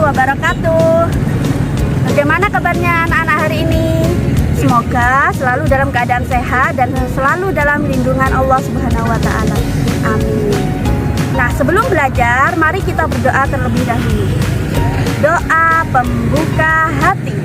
wabarakatuh. Bagaimana kabarnya anak-anak hari ini? Semoga selalu dalam keadaan sehat dan selalu dalam lindungan Allah Subhanahu wa Ta'ala. Amin. Nah, sebelum belajar, mari kita berdoa terlebih dahulu. Doa pembuka hati.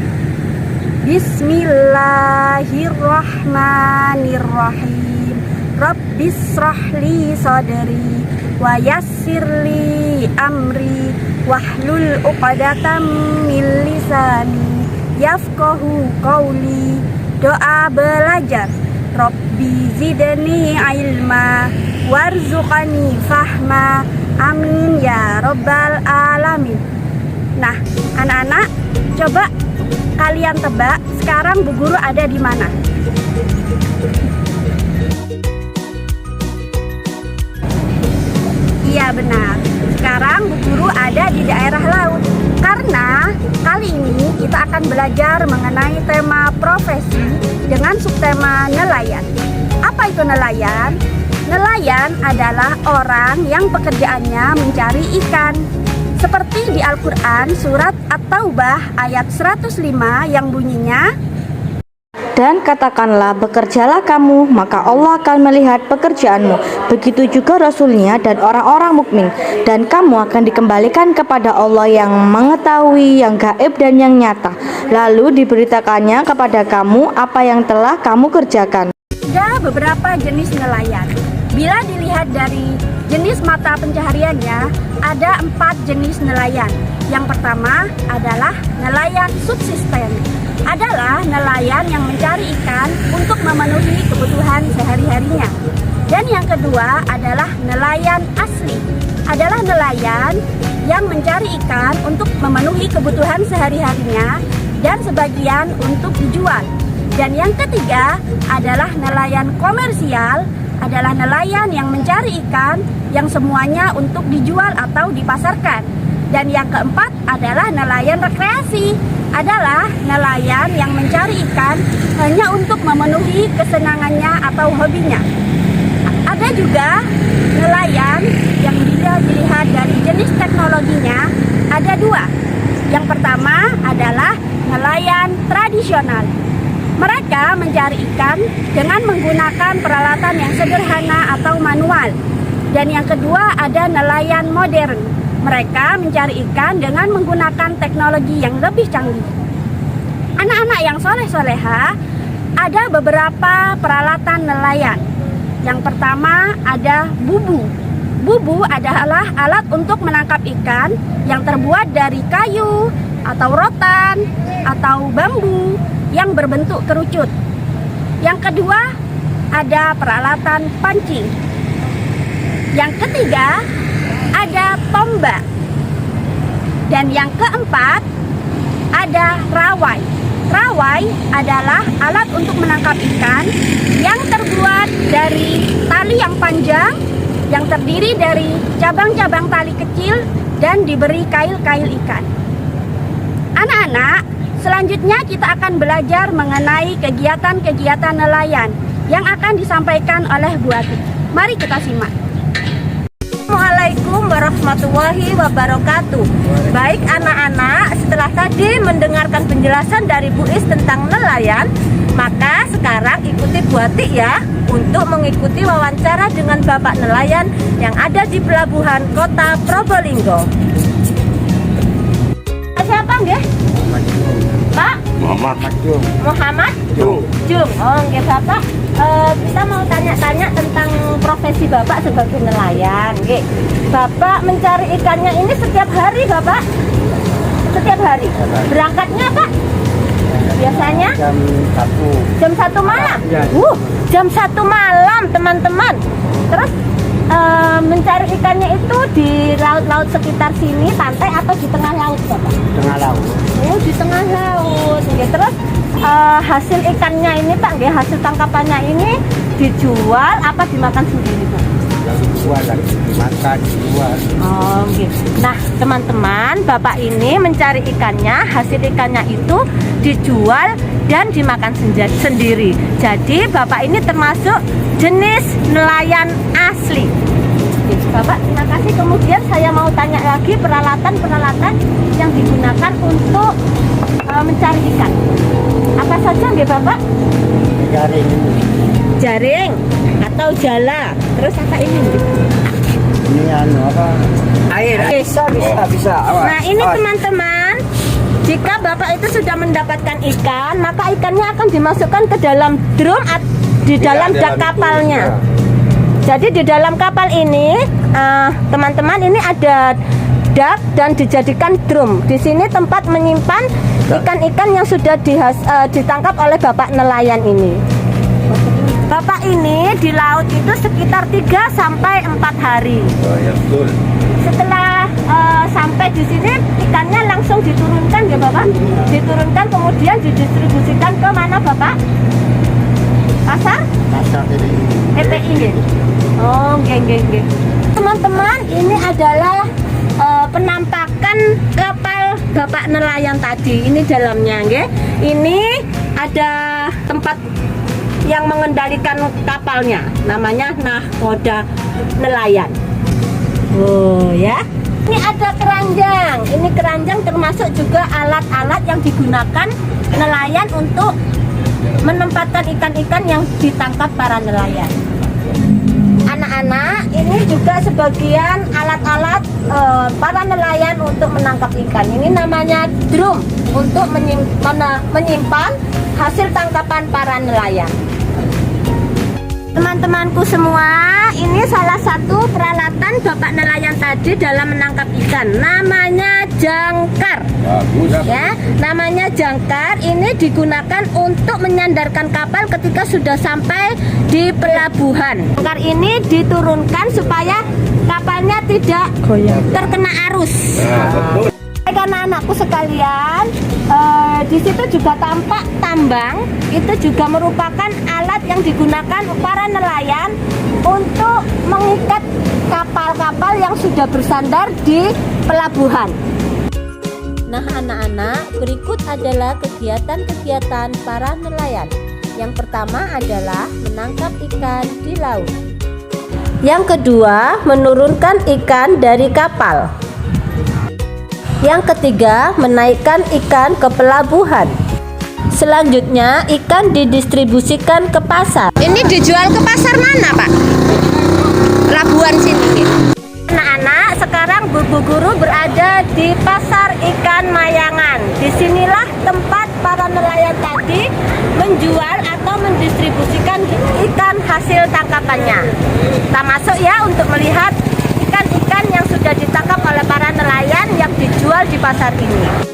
Bismillahirrahmanirrahim. Rabbis shrahli sadri wa yassirli amri wahlul 'uqdatam min lisani yafqahu qawli. Doa belajar. Rabbi zidni ilma warzuqani fahma. Amin ya rabbal alamin. Nah, anak-anak, coba kalian tebak sekarang Bu Guru ada di mana? Iya benar, sekarang Bu Guru ada di daerah laut. Karena kali ini kita akan belajar mengenai tema profesi dengan subtema nelayan. Apa itu nelayan? Nelayan adalah orang yang pekerjaannya mencari ikan. Seperti di Al-Quran surat At-Taubah ayat 105 yang bunyinya, dan katakanlah bekerjalah kamu, maka Allah akan melihat pekerjaanmu. Begitu juga Rasulnya dan orang-orang mukmin. Dan kamu akan dikembalikan kepada Allah yang mengetahui yang gaib dan yang nyata. Lalu diberitakannya kepada kamu apa yang telah kamu kerjakan. Ada beberapa jenis nelayan. Bila dilihat dari jenis mata pencahariannya, ada 4 jenis nelayan. Yang pertama adalah nelayan subsisten. Adalah nelayan yang mencari ikan untuk memenuhi kebutuhan sehari-harinya. Dan yang kedua adalah nelayan asli. Adalah nelayan yang mencari ikan untuk memenuhi kebutuhan sehari-harinya dan sebagian untuk dijual. Dan yang ketiga adalah nelayan komersial. Adalah nelayan yang mencari ikan yang semuanya untuk dijual atau dipasarkan. Dan yang keempat adalah nelayan rekreasi. Adalah nelayan yang mencari ikan hanya untuk memenuhi kesenangannya atau hobinya. Ada juga nelayan yang bila dilihat dari jenis teknologinya ada 2. Yang pertama adalah nelayan tradisional. Mereka mencari ikan dengan menggunakan peralatan yang sederhana atau manual. Dan yang kedua ada nelayan modern. Mereka mencari ikan dengan menggunakan teknologi yang lebih canggih. Anak-anak yang soleh-soleha, ada beberapa peralatan nelayan. Yang pertama ada bubu. Bubu adalah alat untuk menangkap ikan yang terbuat dari kayu atau rotan atau bambu yang berbentuk kerucut. Yang kedua ada peralatan pancing. Yang ketiga ada tombak. Dan yang keempat ada rawai. Rawai adalah alat untuk menangkap ikan yang terbuat dari tali yang panjang yang terdiri dari cabang-cabang tali kecil dan diberi kail-kail ikan. Anak-anak, selanjutnya kita akan belajar mengenai kegiatan-kegiatan nelayan yang akan disampaikan oleh Bu Ati. Mari kita simak. Assalamualaikum warahmatullahi wabarakatuh. Baik anak-anak, setelah tadi mendengarkan penjelasan dari Bu Is tentang nelayan, maka sekarang ikuti Bu Ati ya untuk mengikuti wawancara dengan Bapak nelayan yang ada di pelabuhan kota Probolinggo. Siapa nggih? Pak? Muhammad Jum. Muhammad Jum. Oh, nggih Bapak. Kita mau tanya-tanya tentang profesi Bapak sebagai nelayan. Nggih. Bapak mencari ikannya ini setiap hari, Bapak? Setiap hari. Berangkatnya, Pak? Biasanya Jam 1. jam 1 malam. Ya. Jam 1 malam, teman-teman. Terus mencari ikannya itu di laut-laut sekitar sini, pantai atau di tengah laut, Bapak? Tengah laut. Oh, di tengah laut. Nggih. Terus hasil ikannya ini, Pak, nggih, hasil tangkapannya ini dijual apa dimakan sendiri, Pak? Dijual lagi, dimakan, dijual. Oh, gitu. Nah, teman-teman, Bapak ini mencari ikannya, hasil ikannya itu dijual dan dimakan sendiri. Jadi, Bapak ini termasuk jenis nelayan asli. Bapak, terima kasih. Kemudian saya mau tanya lagi peralatan-peralatan yang digunakan untuk mencari ikan. Apa saja nggih Bapak? Jaring. Jaring atau jala. Terus apa ini? Ini anu apa? Air. Bisa. Nah, ini teman-teman, jika Bapak itu sudah mendapatkan ikan, maka ikannya akan dimasukkan ke dalam drum di dalam dak kapalnya. Jadi di dalam kapal ini, teman-teman, ini ada dak dan dijadikan drum. Di sini tempat menyimpan ikan-ikan yang sudah ditangkap oleh Bapak nelayan ini. Bapak ini di laut itu sekitar 3 sampai 4 hari. Oh ya betul. Setelah sampai di sini ikannya langsung diturunkan ya Bapak? Diturunkan kemudian didistribusikan ke mana Bapak? Pasar? Pasar ini. PPI ya? Oh, nggih. Teman-teman, ini adalah penampakan kapal Bapak nelayan tadi. Ini dalamnya, nggih. Ini ada tempat yang mengendalikan kapalnya, namanya nahkoda nelayan. Oh ya. Ini ada keranjang. Ini keranjang termasuk juga alat-alat yang digunakan nelayan untuk menempatkan ikan-ikan yang ditangkap para nelayan. Anak-anak, ini juga sebagian alat-alat para nelayan untuk menangkap ikan. Ini namanya drum untuk menyimpan hasil tangkapan para nelayan. Teman-temanku semua, ini salah satu peralatan Bapak nelayan tadi dalam menangkap ikan. Namanya jangkar. Ya, namanya jangkar. Ini digunakan untuk menyandarkan kapal ketika sudah sampai di pelabuhan. Jangkar ini diturunkan supaya kapalnya tidak terkena arus. Anak-anakku sekalian, di situ juga tampak tambang. Itu juga merupakan alat yang digunakan para nelayan untuk mengikat kapal-kapal yang sudah bersandar di pelabuhan. Nah anak-anak, berikut adalah kegiatan-kegiatan para nelayan. Yang pertama adalah menangkap ikan di laut. Yang kedua, menurunkan ikan dari kapal. Yang ketiga, menaikkan ikan ke pelabuhan. Selanjutnya, ikan didistribusikan ke pasar. Ini dijual ke pasar mana, Pak? Pelabuhan sini. Anak-anak, sekarang Bu Guru berada di pasar ikan Mayangan. Disinilah tempat para nelayan tadi menjual atau mendistribusikan ikan hasil tangkapannya. Kita masuk ya untuk melihat ikan-ikan yang sudah ditangkap oleh para nelayan yang dijual di pasar ini.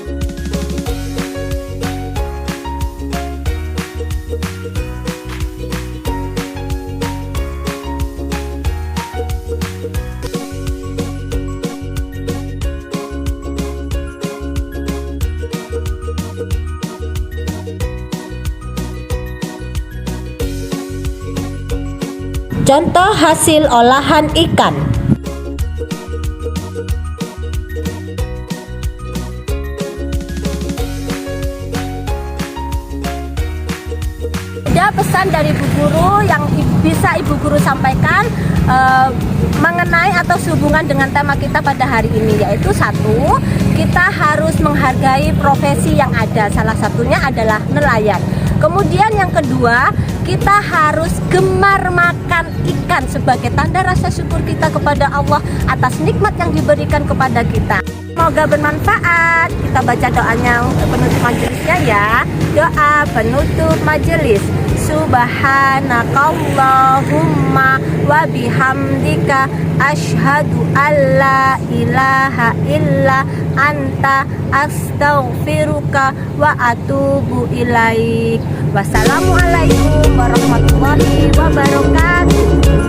Contoh hasil olahan ikan. Ada pesan dari Bu Guru yang bisa Ibu Guru sampaikan mengenai atau sehubungan dengan tema kita pada hari ini, yaitu satu, kita harus menghargai profesi yang ada, salah satunya adalah nelayan. Kemudian yang kedua, kita harus gemar makan ikan sebagai tanda rasa syukur kita kepada Allah atas nikmat yang diberikan kepada kita. Semoga bermanfaat. Kita baca doanya penutup majelisnya ya. Doa penutup majelis. Subhanakallahumma wa bihamdika asyhadu alla ilaha illa anta astaghfiruka wa atubu ilaik. Wassalamualaikum warahmatullahi wabarakatuh.